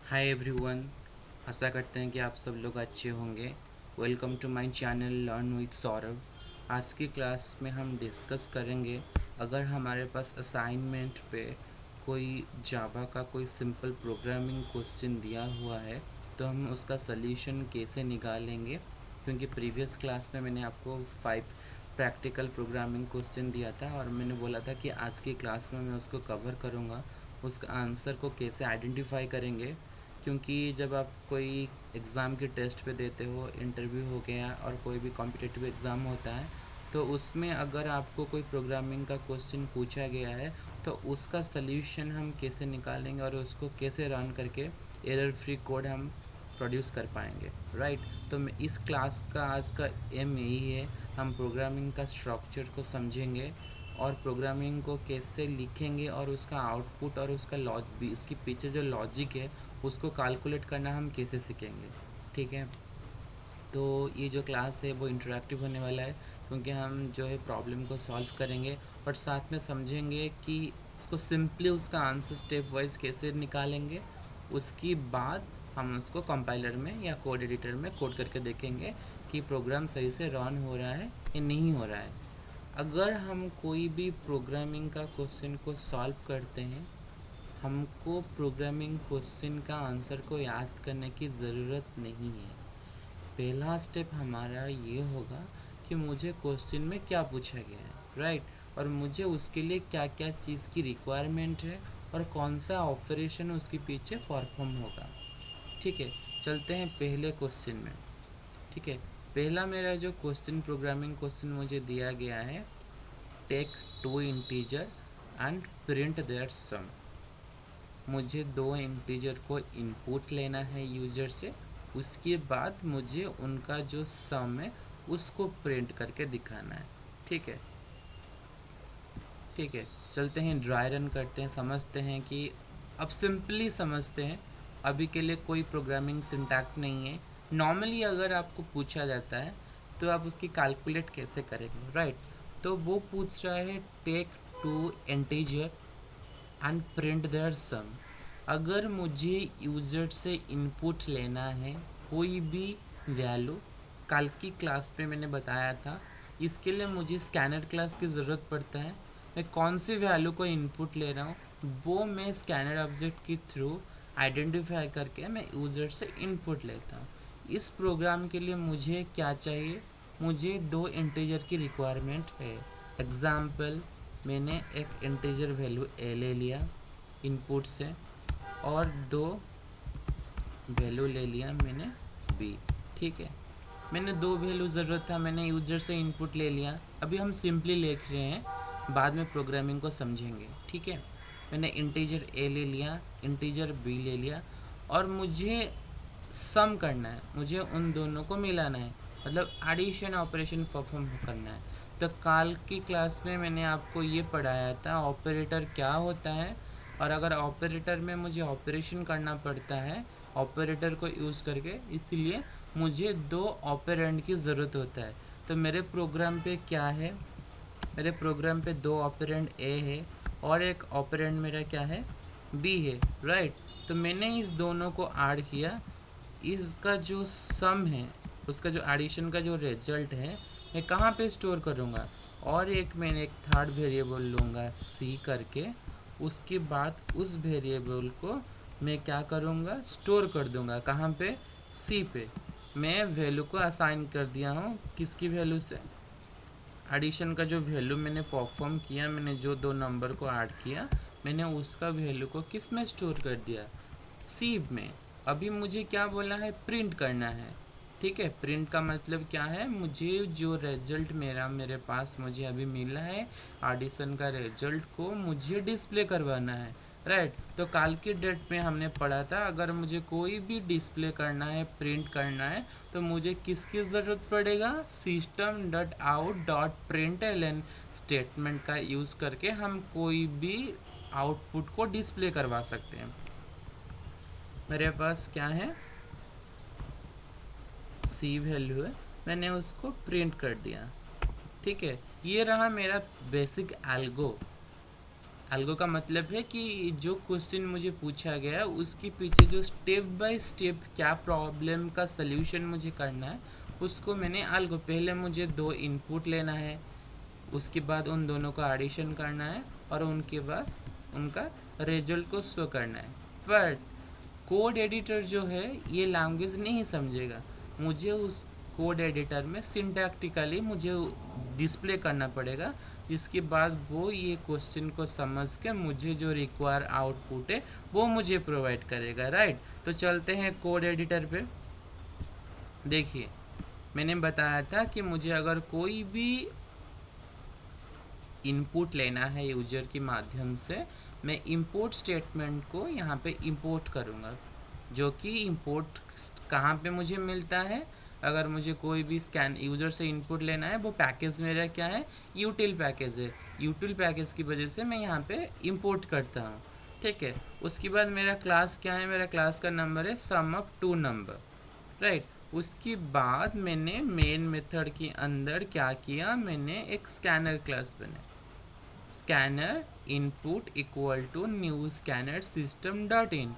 Hi everyone. आशा करते हैं कि आप सब लोग अच्छे होंगे। Welcome to my channel learn with Saurabh. आज की क्लास में हम डिस्कस करेंगे, अगर हमारे पास असाइनमेंट पे कोई जावा का कोई सिंपल प्रोग्रामिंग क्वेश्चन दिया हुआ है तो हम उसका सलूशन कैसे निकालेंगे। क्योंकि प्रीवियस क्लास में मैंने आपको 5 प्रैक्टिकल प्रोग्रामिंग क्वेश्चन दिया था और मैंने बोला था कि आज की क्लास में मैं उसको कवर करूँगा। उसका आंसर को कैसे आइडेंटिफाई करेंगे, क्योंकि जब आप कोई एग्ज़ाम के टेस्ट पे देते हो, इंटरव्यू हो गया और कोई भी कॉम्पिटिटिव एग्ज़ाम होता है, तो उसमें अगर आपको कोई प्रोग्रामिंग का क्वेश्चन पूछा गया है तो उसका सल्यूशन हम कैसे निकालेंगे और उसको कैसे रन करके एरर फ्री कोड हम प्रोड्यूस कर पाएंगे। राइट। तो मैं इस क्लास का आज का एम यही है, हम प्रोग्रामिंग का स्ट्रक्चर को समझेंगे और प्रोग्रामिंग को कैसे लिखेंगे और उसका आउटपुट और उसका इसके पीछे जो लॉजिक है उसको कैलकुलेट करना हम कैसे सीखेंगे। ठीक है। तो ये जो क्लास है वो इंटरेक्टिव होने वाला है, क्योंकि हम जो है प्रॉब्लम को सॉल्व करेंगे और साथ में समझेंगे कि इसको सिंपली उसका आंसर स्टेप वाइज कैसे निकालेंगे। उसके बाद हम उसको कंपाइलर में या कोड एडिटर में कोड करके देखेंगे कि प्रोग्राम सही से रन हो रहा है या नहीं हो रहा है। अगर हम कोई भी प्रोग्रामिंग का क्वेश्चन को सॉल्व करते हैं, हमको प्रोग्रामिंग क्वेश्चन का आंसर को याद करने की ज़रूरत नहीं है। पहला स्टेप हमारा ये होगा कि मुझे क्वेश्चन में क्या पूछा गया है, राइट, और मुझे उसके लिए क्या क्या चीज़ की रिक्वायरमेंट है और कौन सा ऑपरेशन उसके पीछे परफॉर्म होगा। ठीक है। चलते हैं पहले क्वेश्चन में। ठीक है। पहला मेरा जो क्वेश्चन प्रोग्रामिंग क्वेश्चन मुझे दिया गया है, take 2 integer and print there सम। मुझे 2 इंटीजर को इनपुट लेना है यूज़र से, उसके बाद मुझे उनका जो सम है उसको प्रिंट करके दिखाना है। ठीक है। ठीक है। चलते हैं ड्राई रन करते हैं, समझते हैं कि अब सिंपली समझते हैं। अभी के लिए कोई प्रोग्रामिंग सिंटैक्स नहीं है। नॉर्मली अगर आपको पूछा जाता है तो आप उसकी कैलकुलेट कैसे करेंगे, राइट। तो वो पूछ रहा है take 2 integer and print there सम। अगर मुझे यूज़र से इनपुट लेना है कोई भी वैल्यू, कल की क्लास पे मैंने बताया था, इसके लिए मुझे स्कैनर क्लास की ज़रूरत पड़ता है। मैं कौन सी वैल्यू को इनपुट ले रहा हूँ वो मैं स्कैनर ऑब्जेक्ट के थ्रू आइडेंटिफाई करके मैं यूज़र से इनपुट लेता हूँ। इस प्रोग्राम के लिए मुझे क्या चाहिए, मुझे 2 इंटीजर की रिक्वायरमेंट है। एग्ज़ाम्पल, मैंने एक इंटीजर वैल्यू ए ले लिया इनपुट से और 2 वैल्यू ले लिया मैंने बी। ठीक है। मैंने 2 वैल्यू ज़रूरत था, मैंने यूज़र से इनपुट ले लिया। अभी हम सिंपली लिख रहे हैं, बाद में प्रोग्रामिंग को समझेंगे। ठीक है। मैंने इंटीजर ए ले लिया, इंटीजर बी ले लिया और मुझे सम करना है, मुझे उन दोनों को मिलाना है, मतलब एडिशन ऑपरेशन परफॉर्म करना है। तो कल की क्लास में मैंने आपको ये पढ़ाया था ऑपरेटर क्या होता है, और अगर ऑपरेटर में मुझे ऑपरेशन करना पड़ता है ऑपरेटर को यूज़ करके, इसलिए मुझे 2 ऑपरेंड की ज़रूरत होता है। तो मेरे प्रोग्राम पे क्या है, मेरे प्रोग्राम पे 2 ऑपरेंड ए है और एक ऑपरेंड मेरा क्या है, बी है, राइट। तो मैंने इस दोनों को ऐड किया, इसका जो सम है, उसका जो एडिशन का जो रिजल्ट है मैं कहाँ पे स्टोर करूँगा, और एक मैंने एक थर्ड वेरिएबल लूँगा सी करके, उसके बाद उस वेरिएबल को मैं क्या करूँगा, स्टोर कर दूँगा कहाँ पे, सी पे। मैं वैल्यू को असाइन कर दिया हूँ किसकी वैल्यू से, एडिशन का जो वैल्यू मैंने परफॉर्म किया, मैंने जो 2 नंबर को ऐड किया, मैंने उसका वैल्यू को किस में स्टोर कर दिया, सी में। अभी मुझे क्या बोला है, प्रिंट करना है। ठीक है। प्रिंट का मतलब क्या है, मुझे जो रिजल्ट मेरे पास मुझे अभी मिला है एडिशन का रिजल्ट को मुझे डिस्प्ले करवाना है, राइट। तो कल की डेट में हमने पढ़ा था, अगर मुझे कोई भी डिस्प्ले करना है, प्रिंट करना है, तो मुझे किसकी ज़रूरत पड़ेगा, system dot out dot print L an statement का यूज़ करके हम कोई भी आउटपुट को डिस्प्ले करवा सकते हैं। मेरे पास क्या है, सी वैल्यू है, मैंने उसको प्रिंट कर दिया। ठीक है। ये रहा मेरा बेसिक एल्गो। एल्गो का मतलब है कि जो क्वेश्चन मुझे पूछा गया है उसके पीछे जो स्टेप बाय स्टेप क्या प्रॉब्लम का सल्यूशन मुझे करना है उसको मैंने एल्गो। पहले मुझे दो इनपुट लेना है, उसके बाद उन दोनों का एडिशन करना है और उनके बाद उनका रिजल्ट को शो करना है। बट कोड एडिटर जो है ये लैंग्वेज नहीं समझेगा, मुझे उस कोड एडिटर में सिंटैक्टिकली मुझे डिस्प्ले करना पड़ेगा, जिसके बाद वो ये क्वेश्चन को समझ के मुझे जो रिक्वायर आउटपुट है वो मुझे प्रोवाइड करेगा, राइट। तो चलते हैं कोड एडिटर पे। देखिए मैंने बताया था कि मुझे अगर कोई भी इनपुट लेना है यूजर के माध्यम से, मैं इंपोर्ट स्टेटमेंट को यहाँ पे इंपोर्ट करूँगा, जो कि इंपोर्ट कहाँ पे मुझे मिलता है। अगर मुझे कोई भी स्कैन यूज़र से इनपुट लेना है, वो पैकेज मेरा क्या है, यूटिल पैकेज है। यूटिल पैकेज की वजह से मैं यहाँ पे इंपोर्ट करता हूँ, ठीक है। उसके बाद मेरा क्लास क्या है, मेरा क्लास का नंबर है sum up two number, right. उसके बाद मैंने मेन मेथड के अंदर क्या किया, मैंने एक स्कैनर क्लास बनाया। Scanner input equal to new scanner system dot in.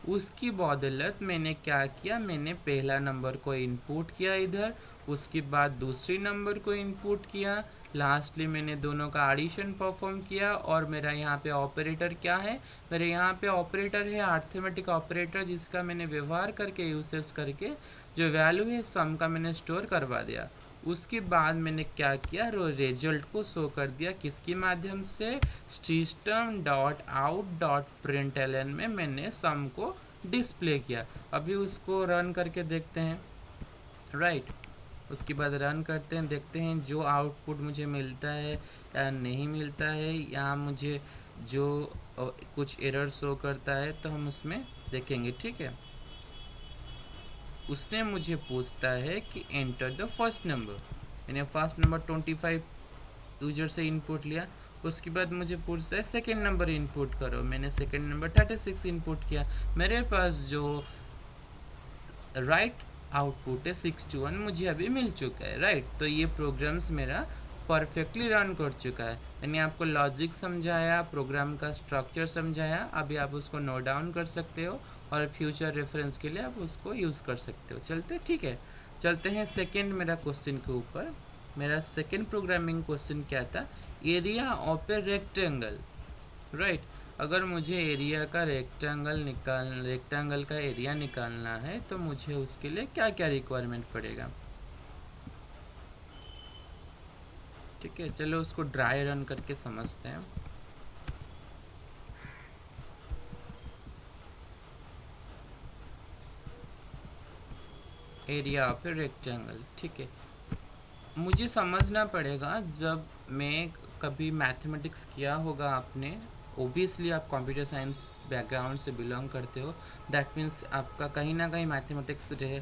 उसकी बदौलत मैंने क्या किया, मैंने पहला नंबर को इनपुट किया इधर, उसके बाद दूसरी नंबर को इनपुट किया, लास्टली मैंने दोनों का एडिशन परफॉर्म किया। और मेरा यहाँ पे ऑपरेटर क्या है, मेरे यहाँ पे ऑपरेटर है अर्थमेटिक ऑपरेटर, जिसका मैंने व्यवहार करके यूसेज करके जो वैल्यू है सम का मैंने स्टोर करवा दिया। उसके बाद मैंने क्या किया, रिजल्ट को शो कर दिया किसके माध्यम से, system dot out dot println में मैंने सम को डिस्प्ले किया। अभी उसको रन करके देखते हैं, राइट। उसके बाद रन करते हैं, देखते हैं जो आउटपुट मुझे मिलता है या नहीं मिलता है, या मुझे जो कुछ एरर शो करता है तो हम उसमें देखेंगे, ठीक है। उसने मुझे पूछता है कि एंटर द फर्स्ट नंबर। मैंने फर्स्ट नंबर 25 यूजर से इनपुट लिया। उसके बाद मुझे पूछता है सेकंड नंबर इनपुट करो, मैंने सेकंड नंबर 36 इनपुट किया। मेरे पास जो राइट आउटपुट है 61 मुझे अभी मिल चुका है, राइट। तो ये प्रोग्राम्स मेरा परफेक्टली रन कर चुका है। मैंने आपको लॉजिक समझाया, प्रोग्राम का स्ट्रक्चर समझाया, अभी आप उसको नोट डाउन कर सकते हो और फ्यूचर रेफरेंस के लिए आप उसको यूज़ कर सकते हो। चलते, ठीक है। चलते हैं सेकंड मेरा क्वेश्चन के ऊपर। मेरा सेकंड प्रोग्रामिंग क्वेश्चन क्या था, area of a rectangle, right. अगर मुझे एरिया का रेक्टेंगल का एरिया निकालना है तो मुझे उसके लिए क्या क्या रिक्वायरमेंट पड़ेगा, ठीक है। चलो उसको ड्राई रन करके समझते हैं। एरिया ऑफ ए रेक्टेंगल, ठीक है। मुझे समझना पड़ेगा, जब मैं कभी मैथमेटिक्स किया होगा आपने, ओबियसली आप कंप्यूटर साइंस बैकग्राउंड से बिलोंग करते हो, दैट मीन्स आपका कहीं ना कहीं मैथमेटिक्स रह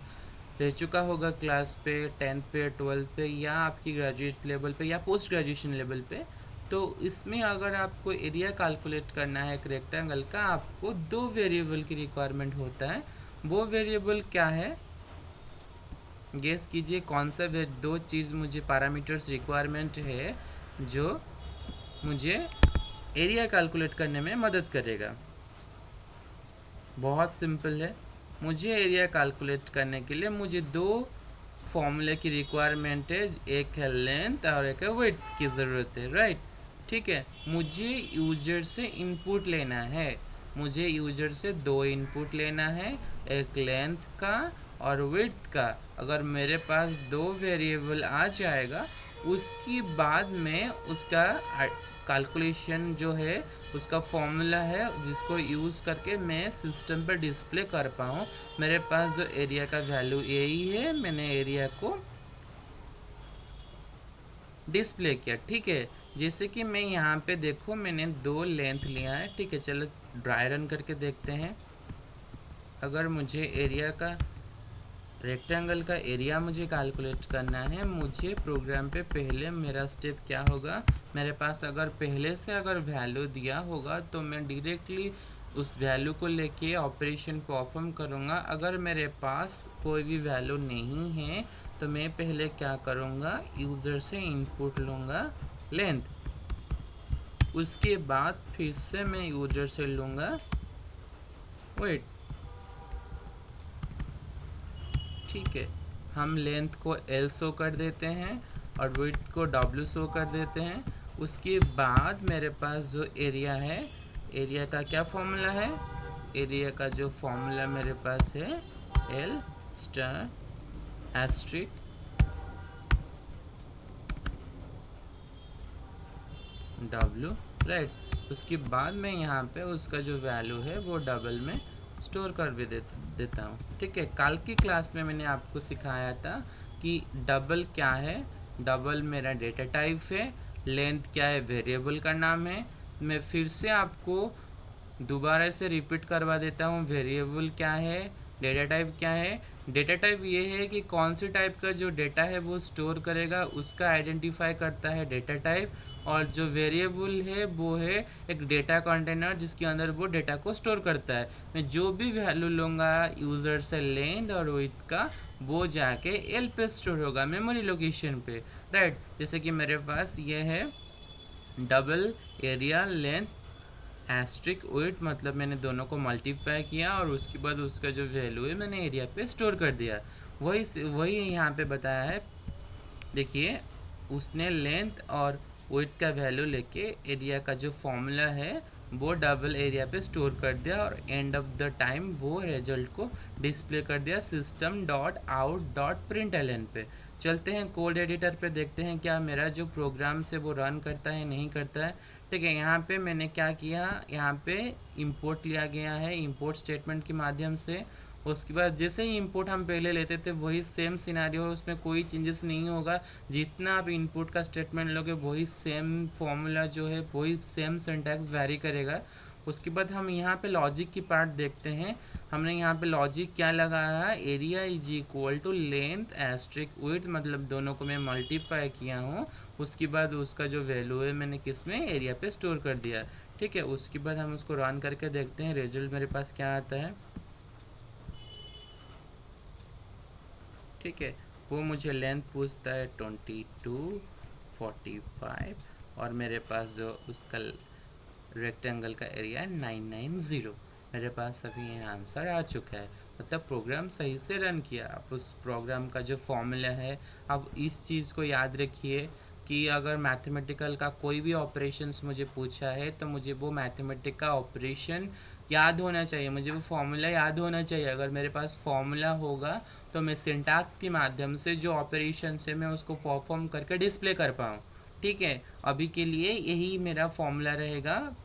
चुका होगा क्लास पे, 10th पे, 12th पे, या आपकी ग्रेजुएट लेवल पे या पोस्ट ग्रेजुएशन लेवल पे। तो इसमें अगर आपको एरिया कैलकुलेट करना है एक रेक्टेंगल का, आपको दो वेरिएबल की रिक्वायरमेंट होता है। वो वेरिएबल क्या है, गेस कीजिए कौन सा दो चीज़ मुझे पैरामीटर्स रिक्वायरमेंट है जो मुझे एरिया कैलकुलेट करने में मदद करेगा। बहुत सिंपल है, मुझे एरिया कैलकुलेट करने के लिए मुझे दो फॉर्मूले की रिक्वायरमेंट है, एक है लेंथ और एक है विड्थ की ज़रूरत है, राइट। ठीक है, मुझे यूजर से इनपुट लेना है, मुझे यूजर से दो इनपुट लेना है, एक लेंथ का और विड्थ का। अगर मेरे पास दो वेरिएबल आ जाएगा, उसकी बाद में उसका कैलकुलेशन जो है, उसका फॉर्मूला है जिसको यूज़ करके मैं सिस्टम पर डिस्प्ले कर पाऊँ। मेरे पास जो एरिया का वैल्यू यही है, मैंने एरिया को डिस्प्ले किया, ठीक है। जैसे कि मैं यहाँ पे देखो, मैंने दो लेंथ लिया है, ठीक है। चलो ड्राई रन करके देखते हैं। अगर मुझे एरिया का रेक्टेंगल का एरिया मुझे कैलकुलेट करना है, मुझे प्रोग्राम पे पहले मेरा स्टेप क्या होगा, मेरे पास अगर पहले से अगर वैल्यू दिया होगा तो मैं डायरेक्टली उस वैल्यू को लेके ऑपरेशन परफॉर्म करूँगा। अगर मेरे पास कोई भी वैल्यू नहीं है तो मैं पहले क्या करूँगा, यूज़र से इनपुट लूँगा लेंथ, उसके बाद फिर से मैं यूजर से लूँगा वेट। ठीक है, हम लेंथ को L शो कर देते हैं और विड्थ को W शो कर देते हैं। उसके बाद मेरे पास जो एरिया है, एरिया का क्या फॉर्मूला है, एरिया का जो फॉर्मूला मेरे पास है L star asterisk W, right. उसके बाद मैं यहाँ पे उसका जो वैल्यू है वो डबल में स्टोर कर भी देता हूँ। ठीक है, कल की क्लास में मैंने आपको सिखाया था कि डबल क्या है। डबल मेरा डेटा टाइप है, लेंथ क्या है, वेरिएबल का नाम है। मैं फिर से आपको दोबारा से रिपीट करवा देता हूँ, वेरिएबल क्या है, डेटा टाइप क्या है। डेटा टाइप ये है कि कौन सी टाइप का जो डेटा है वो स्टोर करेगा, उसका आइडेंटिफाई करता है डेटा टाइप। और जो वेरिएबल है वो है एक डेटा कंटेनर जिसके अंदर वो डेटा को स्टोर करता है। मैं जो भी वैल्यू लूँगा यूज़र से लेंथ और विड्थ का, वो जाके एल पे स्टोर होगा मेमोरी लोकेशन पे, राइट। जैसे कि मेरे पास ये है double area length asterisk width, मतलब मैंने दोनों को मल्टीप्लाई किया और उसके बाद उसका जो वैल्यू है मैंने एरिया पे स्टोर कर दिया। वही यहाँ पे बताया है। देखिए, उसने लेंथ और विड्थ का वैल्यू लेके एरिया का जो फॉर्मूला है वो डबल एरिया पे स्टोर कर दिया और एंड ऑफ द टाइम वो रिजल्ट को डिस्प्ले कर दिया system dot out dot print L N पे। चलते हैं कोड एडिटर पे, देखते हैं क्या मेरा जो प्रोग्राम से वो रन करता है नहीं करता है। ठीक है, यहाँ पे मैंने क्या किया, यहाँ पे इंपोर्ट लिया गया है इंपोर्ट स्टेटमेंट के माध्यम से। उसके बाद जैसे ही इंपोर्ट हम पहले लेते थे वही सेम सिनारियो है, उसमें कोई चेंजेस नहीं होगा। जितना आप इनपुट का स्टेटमेंट लोगे वही सेम फॉर्मूला जो है वही सेम सिंटैक्स वैरी करेगा। उसके बाद हम यहाँ पे लॉजिक की पार्ट देखते हैं। हमने यहाँ पे लॉजिक क्या लगाया है, area is equal to length asterisk width, मतलब दोनों को मैं मल्टीप्लाई किया हूँ। उसके बाद उसका जो वैल्यू है मैंने किस में, एरिया पे स्टोर कर दिया। ठीक है, उसके बाद हम उसको रन करके देखते हैं रिजल्ट मेरे पास क्या आता है। ठीक है, वो मुझे लेंथ पूछता है 22, 45 और मेरे पास जो उसका रेक्टेंगल का एरिया है 990। मेरे पास अभी ये आंसर आ चुका है, मतलब प्रोग्राम सही से रन किया। आप उस प्रोग्राम का जो फॉर्मूला है, अब इस चीज़ को याद रखिए कि अगर मैथमेटिकल का कोई भी ऑपरेशंस मुझे पूछा है तो मुझे वो मैथमेटिक का ऑपरेशन याद होना चाहिए, मुझे वो फॉर्मूला याद होना चाहिए। अगर मेरे पास फॉर्मूला होगा तो मैं सिंटैक्स के माध्यम से जो ऑपरेशन है मैं उसको परफॉर्म करके डिस्प्ले कर पाऊँ। ठीक है, अभी के लिए यही मेरा फॉर्मूला रहेगा,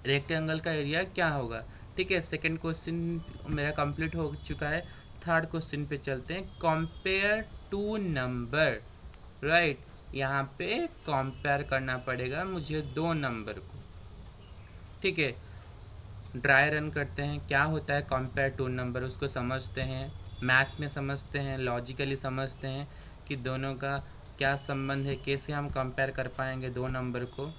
रेक्टेंगल का एरिया क्या होगा। ठीक है, सेकंड क्वेश्चन मेरा कंप्लीट हो चुका है। थर्ड क्वेश्चन पे चलते हैं, कंपेयर टू नंबर, राइट। यहाँ पे कंपेयर करना पड़ेगा मुझे दो नंबर को। ठीक है, ड्राई रन करते हैं, क्या होता है कंपेयर टू नंबर उसको समझते हैं, मैथ में समझते हैं, लॉजिकली समझते हैं कि दोनों का क्या संबंध है, कैसे हम कंपेयर कर पाएंगे दो नंबर को।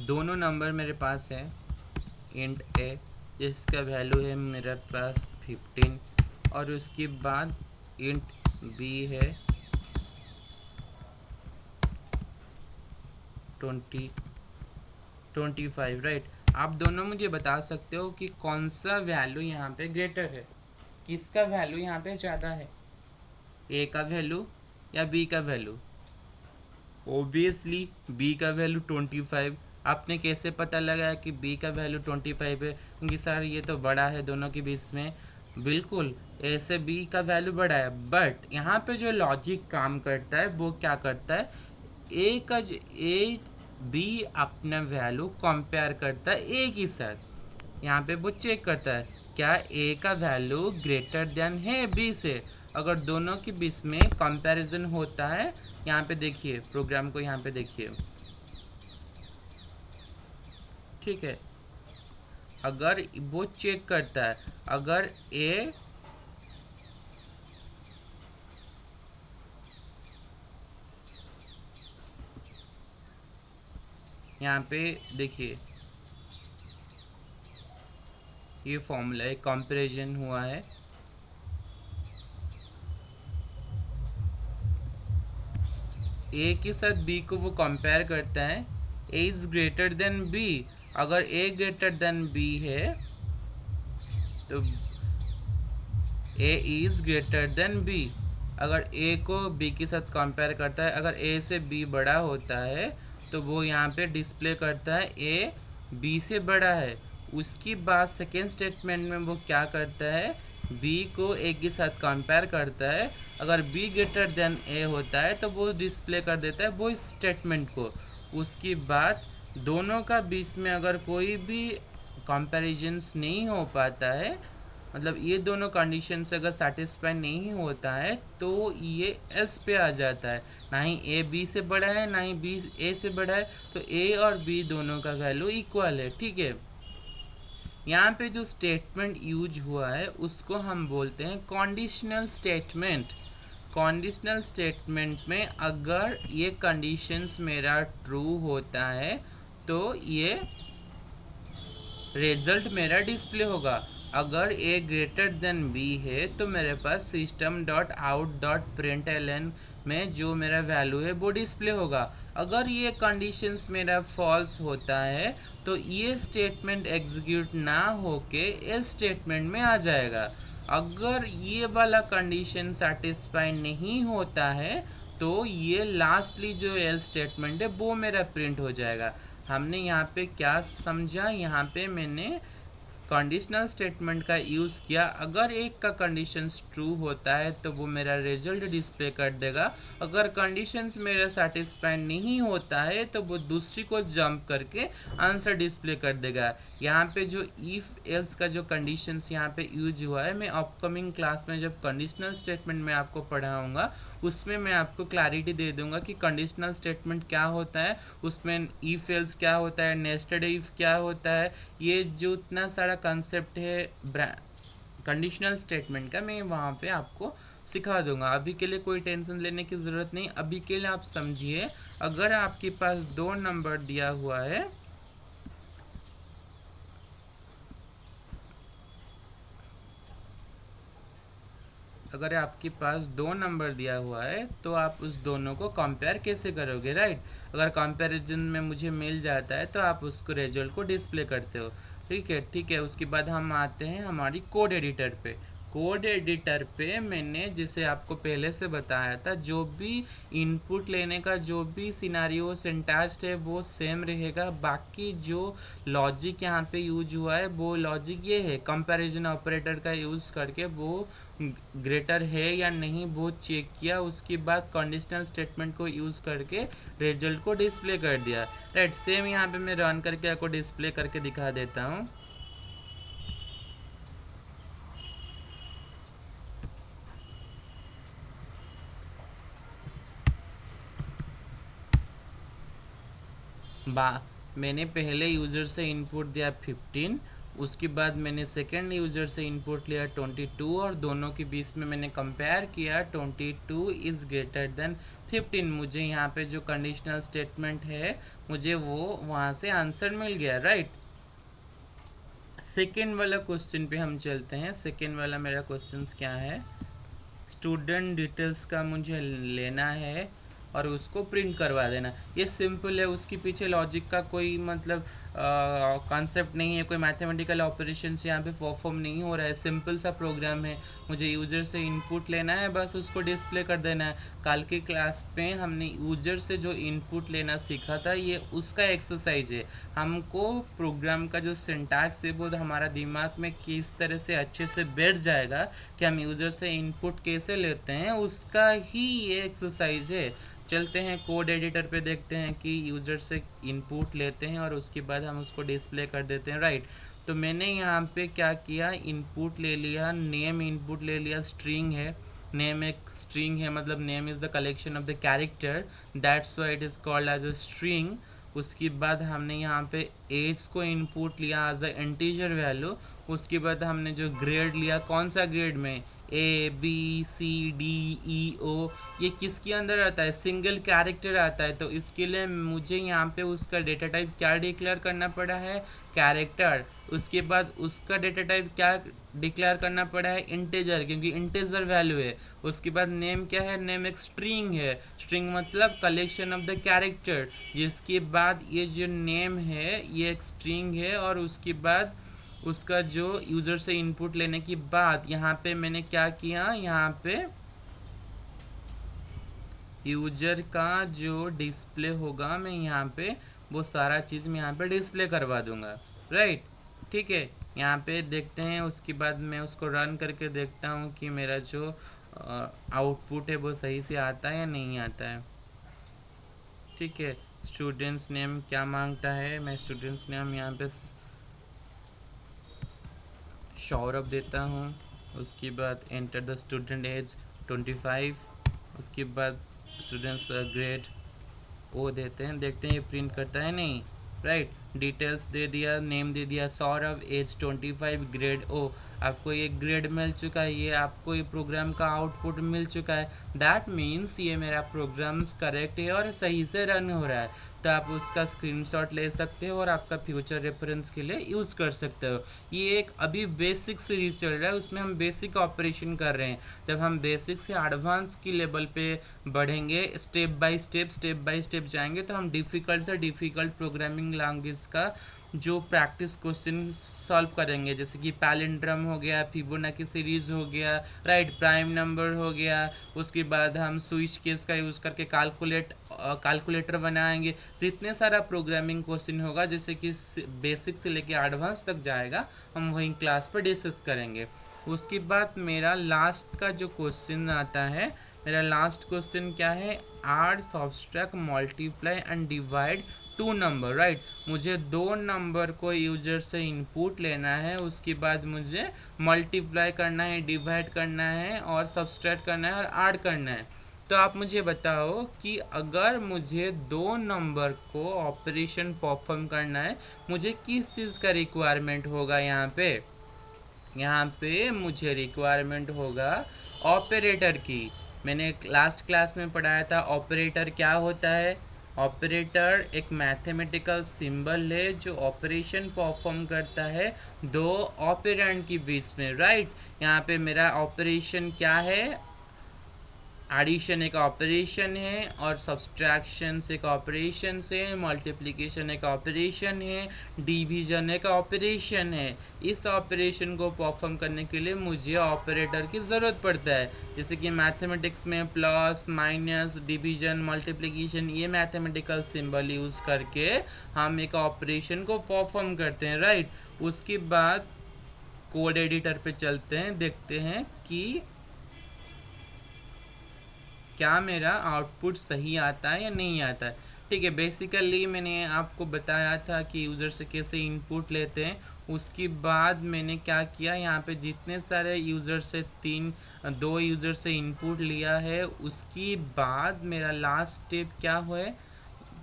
दोनों नंबर मेरे पास है, इंट ए जिसका वैल्यू है मेरे पास 15 और उसके बाद इंट बी है 25, राइट। आप दोनों मुझे बता सकते हो कि कौन सा वैल्यू यहाँ पे ग्रेटर है, किसका वैल्यू यहाँ पे ज़्यादा है, ए का वैल्यू या बी का वैल्यू। ओबियसली बी का वैल्यू 25। आपने कैसे पता लगाया कि बी का वैल्यू 25 है, क्योंकि सर ये तो बड़ा है दोनों के बीच में। बिल्कुल, ऐसे बी का वैल्यू बड़ा है, बट यहाँ पे जो लॉजिक काम करता है वो क्या करता है, ए बी अपना वैल्यू कंपेयर करता है ए के साथ। यहाँ पे वो चेक करता है क्या ए का वैल्यू ग्रेटर देन है बी से। अगर दोनों के बीच में कंपैरिजन होता है, यहाँ पे देखिए प्रोग्राम को, यहाँ पे देखिए। ठीक है, अगर वो चेक करता है अगर ए यहाँ पे देखिए ये फॉर्मूला एक कंपैरिजन हुआ है। ए के साथ बी को वो कंपेयर करता है। A is greater than B. अगर ए ग्रेटर देन बी है तो A is greater than B. अगर ए को बी के साथ कंपेयर करता है, अगर ए से बी बड़ा होता है तो वो यहाँ पे डिस्प्ले करता है ए बी से बड़ा है। उसकी बाद सेकेंड स्टेटमेंट में वो क्या करता है, बी को ए के साथ कंपेयर करता है। अगर बी ग्रेटर देन ए होता है तो वो डिस्प्ले कर देता है वो स्टेटमेंट को। उसकी बाद दोनों का बीच में अगर कोई भी कंपैरिजन्स नहीं हो पाता है, मतलब ये दोनों कंडीशन से अगर सेटिस्फाई नहीं होता है तो ये एल्स पे आ जाता है। ना ही ए बी से बड़ा है ना ही बी ए से बड़ा है, तो ए और बी दोनों का वैल्यू इक्वल है। ठीक है, यहाँ पे जो स्टेटमेंट यूज हुआ है उसको हम बोलते हैं कंडीशनल स्टेटमेंट। कंडीशनल स्टेटमेंट में अगर ये कंडीशंस मेरा ट्रू होता है तो ये रिजल्ट मेरा डिस्प्ले होगा। अगर ए ग्रेटर देन बी है तो मेरे पास system dot out dot println में जो मेरा वैल्यू है वो डिस्प्ले होगा। अगर ये कंडीशंस मेरा फॉल्स होता है तो ये स्टेटमेंट एग्जीक्यूट ना होके एल स्टेटमेंट में आ जाएगा। अगर ये वाला कंडीशन सेटिस्फाई नहीं होता है तो ये लास्टली जो एल स्टेटमेंट है वो मेरा प्रिंट हो जाएगा। हमने यहाँ पे क्या समझा, यहाँ पे मैंने कंडीशनल स्टेटमेंट का यूज़ किया। अगर एक का कंडीशंस ट्रू होता है तो वो मेरा रिजल्ट डिस्प्ले कर देगा। अगर कंडीशंस मेरा सेटिस्फाई नहीं होता है तो वो दूसरी को जंप करके आंसर डिस्प्ले कर देगा। यहाँ पे जो इफ़ एल्स का जो कंडीशंस यहाँ पे यूज हुआ है, मैं अपकमिंग क्लास में जब कंडीशनल स्टेटमेंट में आपको पढ़ाऊँगा उसमें मैं आपको क्लैरिटी दे दूंगा कि कंडीशनल स्टेटमेंट क्या होता है, उसमें इफ एल्स क्या होता है, नेस्टेड इफ क्या होता है। ये जो इतना सारा कंसेप्ट है कंडीशनल स्टेटमेंट का मैं वहाँ पे आपको सिखा दूंगा। अभी के लिए कोई टेंशन लेने की ज़रूरत नहीं। अभी के लिए आप समझिए, अगर आपके पास दो नंबर दिया हुआ है, अगर आपके पास दो नंबर दिया हुआ है तो आप उस दोनों को कंपेयर कैसे करोगे, राइट। अगर कंपैरिजन में मुझे मिल जाता है तो आप उसको रिजल्ट को डिस्प्ले करते हो। ठीक है, उसके बाद हम आते हैं हमारी कोड एडिटर पे। कोड एडिटर पे मैंने जैसे आपको पहले से बताया था, जो भी इनपुट लेने का जो भी सिनारियो सिंटैक्स है वो सेम रहेगा। बाकी जो लॉजिक यहाँ पे यूज हुआ है वो लॉजिक ये है, कंपैरिजन ऑपरेटर का यूज़ करके वो ग्रेटर है या नहीं वो चेक किया। उसके बाद कंडीशनल स्टेटमेंट को यूज़ करके रिजल्ट को डिस्प्ले कर दिया, राइट। सेम यहाँ पे मैं रन करके आपको डिस्प्ले करके दिखा देता हूँ। मैंने पहले यूज़र से इनपुट दिया 15, उसके बाद मैंने सेकेंड यूज़र से इनपुट लिया 22 और दोनों के बीच में मैंने कंपेयर किया 22 इज़ ग्रेटर देन 15। मुझे यहाँ पे जो कंडीशनल स्टेटमेंट है मुझे वो वहाँ से आंसर मिल गया, राइट। सेकेंड वाला क्वेश्चन पे हम चलते हैं। सेकेंड वाला मेरा क्वेश्चन क्या है, स्टूडेंट डिटेल्स का मुझे लेना है और उसको प्रिंट करवा देना। ये सिंपल है, उसके पीछे लॉजिक का कोई मतलब कॉन्सेप्ट नहीं है, कोई मैथमेटिकल ऑपरेशंस यहाँ पे परफॉर्म नहीं हो रहा है। सिंपल सा प्रोग्राम है, मुझे यूज़र से इनपुट लेना है, बस उसको डिस्प्ले कर देना है। कल की क्लास में हमने यूज़र से जो इनपुट लेना सीखा था ये उसका एक्सरसाइज है। हमको प्रोग्राम का जो सिंटैक्स है वो हमारा दिमाग में किस तरह से अच्छे से बैठ जाएगा कि हम यूज़र से इनपुट कैसे लेते हैं, उसका ही ये एक्सरसाइज है। चलते हैं कोड एडिटर पे, देखते हैं कि यूज़र से इनपुट लेते हैं और उसके बाद हम उसको डिस्प्ले कर देते हैं, राइट। तो मैंने यहाँ पे क्या किया, इनपुट ले लिया, नेम इनपुट ले लिया, स्ट्रिंग है, नेम एक स्ट्रिंग है, मतलब name is the collection of the character, that's why it is called as a string. उसके बाद हमने यहाँ पे एज को इनपुट लिया एज अ इंटीजर वैल्यू। उसके बाद हमने जो ग्रेड लिया, कौन सा ग्रेड में, ABCDEO, ये किसके अंदर आता है? सिंगल कैरेक्टर आता है। तो इसके लिए मुझे यहाँ पे उसका डेटा टाइप क्या डिक्लेयर करना पड़ा है? कैरेक्टर। उसके बाद उसका डेटा टाइप क्या डिक्लेयर करना पड़ा है? इंटेजर, क्योंकि इंटेजर वैल्यू है। उसके बाद नेम क्या है? नेम एक स्ट्रिंग है। स्ट्रिंग मतलब कलेक्शन ऑफ द कैरेक्टर। जिसके बाद ये जो नेम है ये एक स्ट्रिंग है, और उसके बाद उसका जो यूज़र से इनपुट लेने के बाद यहाँ पे मैंने क्या किया, यहाँ पे यूजर का जो डिस्प्ले होगा मैं यहाँ पे वो सारा चीज़ मैं यहाँ पे डिस्प्ले करवा दूंगा। राइट, ठीक है। यहाँ पे देखते हैं, उसके बाद मैं उसको रन करके देखता हूँ कि मेरा जो आउटपुट है वो सही से आता है या नहीं आता है। ठीक है, स्टूडेंट्स नेम क्या मांगता है? मैं स्टूडेंट्स नेम यहाँ पे सौरभ देता हूँ। उसके बाद एंटर द स्टूडेंट एज 25। उसके बाद स्टूडेंट्स ग्रेड ओ देते हैं, देखते हैं ये प्रिंट करता है नहीं। राइट, डिटेल्स दे दिया, नेम दे दिया सौरभ, एज 25, ग्रेड ओ। आपको ये ग्रेड मिल चुका है, ये आपको ये प्रोग्राम का आउटपुट मिल चुका है। दैट मीन्स ये मेरा प्रोग्राम्स करेक्ट है और सही से रन हो रहा है। तो आप उसका स्क्रीनशॉट ले सकते हो और आपका फ्यूचर रेफरेंस के लिए यूज़ कर सकते हो। ये एक अभी बेसिक सीरीज चल रहा है, उसमें हम बेसिक ऑपरेशन कर रहे हैं। जब हम बेसिक से एडवांस की लेवल पे बढ़ेंगे, स्टेप बाय स्टेप जाएंगे, तो हम डिफ़िकल्ट से डिफ़िकल्ट प्रोग्रामिंग लैंग्वेज का जो प्रैक्टिस क्वेश्चन सॉल्व करेंगे, जैसे कि पैलिंड्रम हो गया, फिबोनाची सीरीज हो गया, राइट, प्राइम नंबर हो गया। उसके बाद हम स्विच केस का यूज़ करके कैलकुलेटर बनाएंगे। तो इतने सारा प्रोग्रामिंग क्वेश्चन होगा, जैसे कि बेसिक से लेके एडवांस तक जाएगा, हम वहीं क्लास पर डिस्कस करेंगे। उसके बाद मेरा लास्ट का जो क्वेश्चन आता है, मेरा लास्ट क्वेश्चन क्या है? Add, subtract, multiply and divide two number. Right, मुझे दो नंबर को यूजर से इनपुट लेना है, उसके बाद मुझे मल्टीप्लाई करना है, डिवाइड करना है, और सब्ट्रैक्ट करना है, और ऐड करना है। तो आप मुझे बताओ कि अगर मुझे दो नंबर को ऑपरेशन परफॉर्म करना है, मुझे किस चीज़ का रिक्वायरमेंट होगा? यहाँ पे मुझे रिक्वायरमेंट होगा ऑपरेटर की। मैंने लास्ट क्लास में पढ़ाया था ऑपरेटर क्या होता है। ऑपरेटर एक मैथमेटिकल सिंबल है जो ऑपरेशन परफॉर्म करता है दो ऑपरेंड के बीच में। राइट, यहाँ पे मेरा ऑपरेशन क्या है? एडिशन एक ऑपरेशन है, और सब्सट्रैक्शन एक ऑपरेशन है, मल्टीप्लिकेशन एक ऑपरेशन है, डिवीजन एक ऑपरेशन है। इस ऑपरेशन को परफॉर्म करने के लिए मुझे ऑपरेटर की ज़रूरत पड़ता है। जैसे कि मैथमेटिक्स में प्लस, माइनस, डिवीजन, मल्टीप्लिकेशन, ये मैथमेटिकल सिंबल यूज़ करके हम एक ऑपरेशन को परफॉर्म करते हैं। राइट, उसके बाद कोड एडिटर पे चलते हैं, देखते हैं कि क्या मेरा आउटपुट सही आता है या नहीं आता है। ठीक है, बेसिकली मैंने आपको बताया था कि यूज़र से कैसे इनपुट लेते हैं। उसके बाद मैंने क्या किया, यहाँ पे जितने सारे यूज़र से दो यूज़र से इनपुट लिया है, उसके बाद मेरा लास्ट स्टेप क्या हुआ है,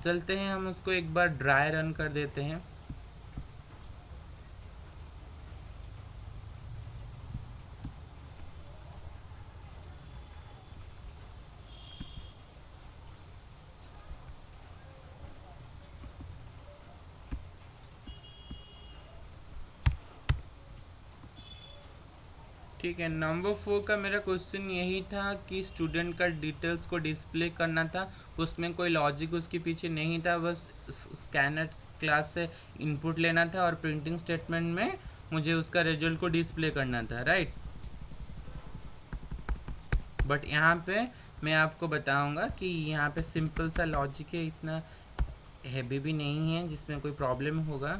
चलते हैं हम उसको एक बार ड्राई रन कर देते हैं। ठीक है, नंबर 4 का मेरा क्वेश्चन यही था कि स्टूडेंट का डिटेल्स को डिस्प्ले करना था। उसमें कोई लॉजिक उसके पीछे नहीं था, बस स्कैनर क्लास से इनपुट लेना था और प्रिंटिंग स्टेटमेंट में मुझे उसका रिजल्ट को डिस्प्ले करना था। राइट, बट यहाँ पे मैं आपको बताऊँगा कि यहाँ पे सिंपल सा लॉजिक है, इतना हैवी भी नहीं है जिसमें कोई प्रॉब्लम होगा।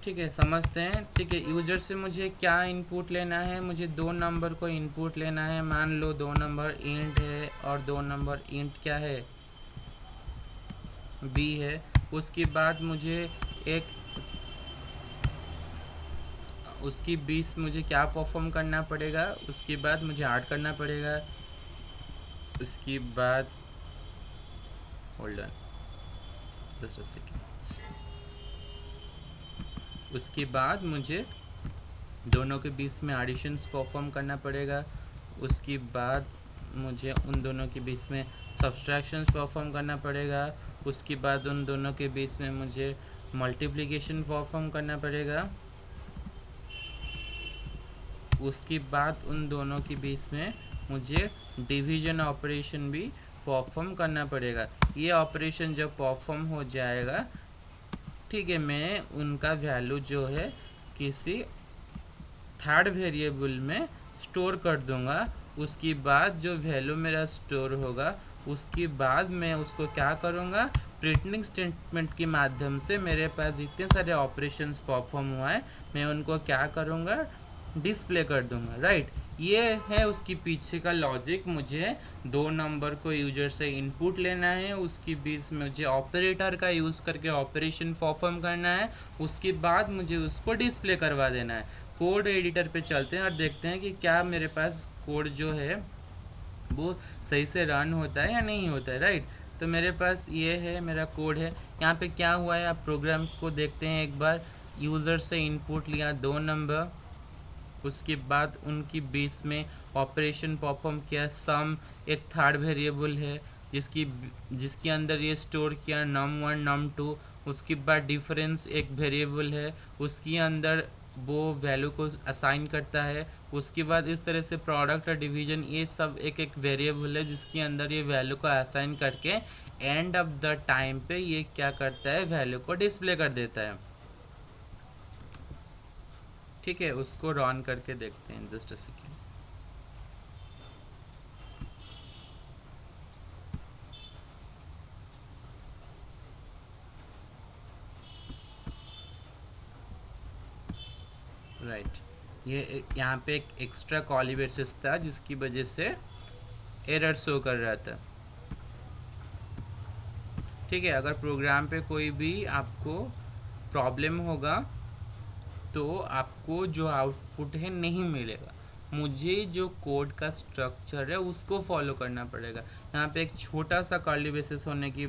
ठीक है, समझते हैं। ठीक है, यूजर से मुझे क्या इनपुट लेना है? मुझे दो नंबर को इनपुट लेना है। मान लो दो नंबर इंट है और दो नंबर इंट क्या है? बी है। उसके बाद मुझे एक उसकी बीस मुझे क्या परफॉर्म करना पड़ेगा? उसके बाद मुझे ऐड करना पड़ेगा। उसके बाद hold on just a second. उसके बाद मुझे दोनों के बीच में एडिशंस परफॉर्म करना पड़ेगा। उसके बाद मुझे उन दोनों के बीच में सब्सट्रैक्शंस परफॉर्म करना पड़ेगा। उसके बाद उन दोनों के बीच में मुझे मल्टीप्लिकेशन परफॉर्म करना पड़ेगा। उसके बाद उन दोनों के बीच में मुझे डिवीजन ऑपरेशन भी परफॉर्म करना पड़ेगा। ये ऑपरेशन जब परफॉर्म हो जाएगा, ठीक है, मैं उनका वैल्यू जो है किसी थर्ड वेरिएबल में स्टोर कर दूंगा। उसके बाद जो वैल्यू मेरा स्टोर होगा, उसके बाद मैं उसको क्या करूँगा, प्रिंटिंग स्टेटमेंट के माध्यम से मेरे पास जितने सारे ऑपरेशंस परफॉर्म हुआ है मैं उनको क्या करूँगा, डिस्प्ले कर दूंगा। राइट, ये है उसके पीछे का लॉजिक। मुझे 2 नंबर को यूजर से इनपुट लेना है, उसके बीच में मुझे ऑपरेटर का यूज़ करके ऑपरेशन परफॉर्म करना है, उसके बाद मुझे उसको डिस्प्ले करवा देना है। कोड एडिटर पे चलते हैं और देखते हैं कि क्या मेरे पास कोड जो है वो सही से रन होता है या नहीं होता है। राइट, तो मेरे पास ये है, मेरा कोड है। यहाँ पे क्या हुआ है, आप प्रोग्राम को देखते हैं एक बार। यूज़र से इनपुट लिया 2 नंबर, उसके बाद उनकी बीच में ऑपरेशन परफॉर्म किया। सम एक थर्ड वेरिएबल है जिसके अंदर ये स्टोर किया num1 num2। उसके बाद डिफरेंस एक वेरिएबल है, उसके अंदर वो वैल्यू को असाइन करता है। उसके बाद इस तरह से प्रोडक्ट और डिवीजन, ये सब एक एक वेरिएबल है जिसके अंदर ये वैल्यू को असाइन करके एंड ऑफ द टाइम पे ये क्या करता है, वैल्यू को डिस्प्ले कर देता है। ठीक है, उसको रन करके देखते हैं जस्ट अ सेकेंड। राइट, ये यहाँ पे एक एक्स्ट्रा कॉलिब्रेसेस था जिसकी वजह से एरर शो कर रहा था। ठीक है, अगर प्रोग्राम पे कोई भी आपको प्रॉब्लम होगा तो आपको जो आउटपुट है नहीं मिलेगा, मुझे जो कोड का स्ट्रक्चर है उसको फॉलो करना पड़ेगा। यहाँ पे एक छोटा सा कर्ली ब्रेसेस होने की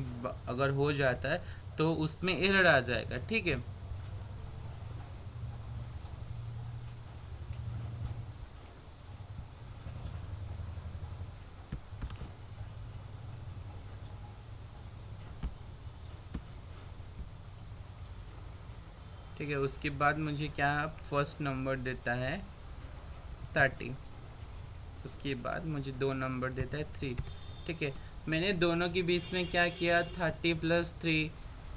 अगर हो जाता है तो उसमें एरर आ जाएगा। ठीक है, ठीक है। उसके बाद मुझे क्या फर्स्ट नंबर देता है 30, उसके बाद मुझे 2 नंबर देता है 3। ठीक है, मैंने दोनों के बीच में क्या किया, 30 + 3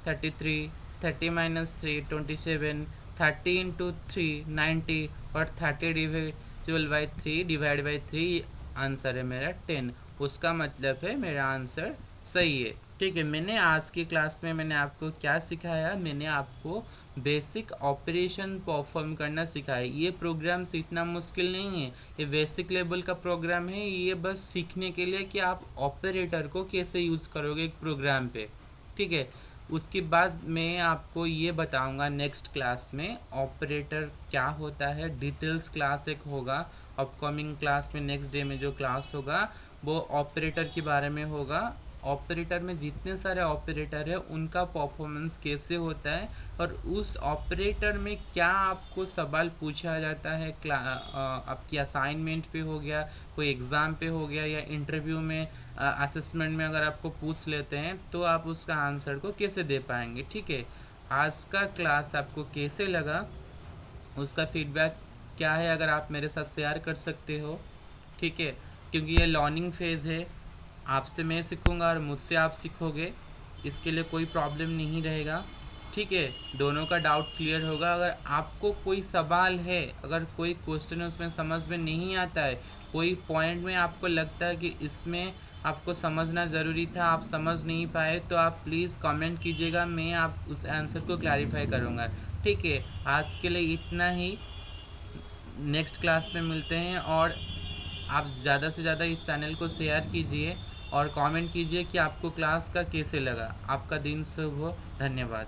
33, 30 - 3 27, 30 × 3 90 और 30 divisible by 3 divide by 3 answer है मेरा 10। उसका मतलब है मेरा आंसर सही है। ठीक है, मैंने आज की क्लास में मैंने आपको क्या सिखाया, मैंने आपको बेसिक ऑपरेशन परफॉर्म करना सिखाया। ये प्रोग्राम सीखना मुश्किल नहीं है, ये बेसिक लेवल का प्रोग्राम है। ये बस सीखने के लिए कि आप ऑपरेटर को कैसे यूज़ करोगे एक प्रोग्राम पे। ठीक है, उसके बाद मैं आपको ये बताऊंगा नेक्स्ट क्लास में ऑपरेटर क्या होता है। डिटेल्स क्लास एक होगा अपकमिंग क्लास में, नेक्स्ट डे में जो क्लास होगा वो ऑपरेटर के बारे में होगा। ऑपरेटर में जितने सारे ऑपरेटर है उनका परफॉर्मेंस कैसे होता है और उस ऑपरेटर में क्या आपको सवाल पूछा जाता है, आपकी असाइनमेंट पे हो गया, कोई एग्ज़ाम पे हो गया या इंटरव्यू में, असेसमेंट में अगर आपको पूछ लेते हैं तो आप उसका आंसर को कैसे दे पाएंगे। ठीक है, आज का क्लास आपको कैसे लगा, उसका फीडबैक क्या है, अगर आप मेरे साथ शेयर कर सकते हो। ठीक है, क्योंकि ये लर्निंग फेज़ है, आपसे मैं सीखूंगा और मुझसे आप सीखोगे, इसके लिए कोई प्रॉब्लम नहीं रहेगा। ठीक है, दोनों का डाउट क्लियर होगा। अगर आपको कोई सवाल है, अगर कोई क्वेश्चन है उसमें समझ में नहीं आता है, कोई पॉइंट में आपको लगता है कि इसमें आपको समझना ज़रूरी था, आप समझ नहीं पाए, तो आप प्लीज़ कमेंट कीजिएगा, मैं आप उस आंसर को क्लैरिफाई करूँगा। ठीक है, आज के लिए इतना ही, नेक्स्ट क्लास में मिलते हैं। और आप ज़्यादा से ज़्यादा इस चैनल को शेयर कीजिए और कमेंट कीजिए कि आपको क्लास का कैसे लगा। आपका दिन शुभ हो, धन्यवाद।